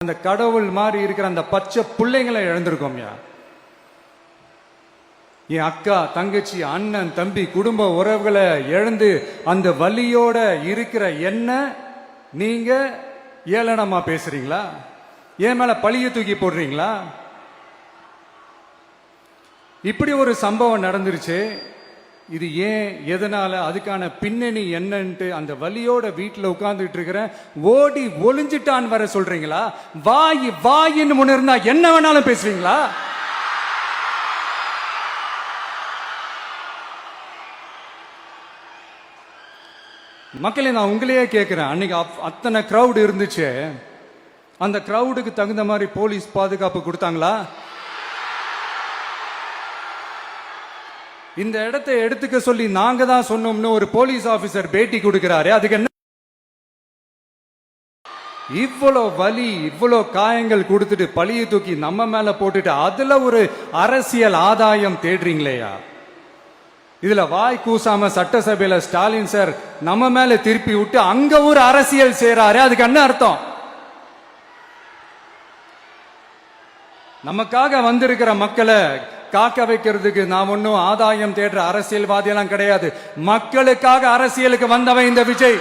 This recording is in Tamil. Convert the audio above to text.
அந்த கடவுள் மாதிரி இருக்கிற அந்த பச்சை பிள்ளைங்களை இழந்திருக்கோம்யா. என் அக்கா தங்கச்சி அண்ணன் தம்பி குடும்ப உறவுகளை இழந்து அந்த வலியோட இருக்கிற என்ன நீங்க ஏளனமா பேசுறீங்களா? என் மேல பழிய தூக்கி போடுறீங்களா? இப்படி ஒரு சம்பவம் நடந்துருச்சு. இது ஏன், எதனால, அதுக்கான பின்னணி என்னன்ட்டு அந்த வலியோட வீட்டுல உட்கார்ந்துட்டு இருக்கிற ஓடி ஒளிஞ்சிட்டான் வர சொல்றீங்களா? வாயின்னு முன்ன இருந்தா என்ன வேணாலும் பேசுவீங்களா? மக்களே, நான் உங்களையே கேட்கிறேன். அன்னைக்கு அத்தனை கிரௌட் இருந்துச்சு. அந்த கிரௌடுக்கு தகுந்த மாதிரி போலீஸ் பாதுகாப்பு கொடுத்தாங்களா? இந்த இடத்தை எடுத்துக்க சொல்லி நாங்க தான் சொன்னோம்னு ஒரு போலீஸ் ஆபீசர் பேட்டி கொடுக்கிறாரு. அதுக்கு என்ன இவ்வளோ வலி, இவ்வளோ காயங்கள் கொடுத்துட்டு பழிய தூக்கி நம்ம மேல போட்டுட்டு அதுல ஒரு அரசியல் ஆதாயம் தேடுறீங்களேயா? இதுல வாய் கூசாம சட்டசபையில ஸ்டாலின் சார் நம்ம மேல திருப்பி விட்டு அங்க ஒரு அரசியல் செய்றாரு. அதுக்கு என்ன அர்த்தம்? நமக்காக வந்திருக்கிற மக்களை காக்க வைக்கிறதுக்கு நாம் ஒன்னும் ஆதாயம் தேடுற அரசியல்வாதி எல்லாம் கிடையாது. மக்களுக்காக அரசியலுக்கு வந்தவன் இந்த விஜய்.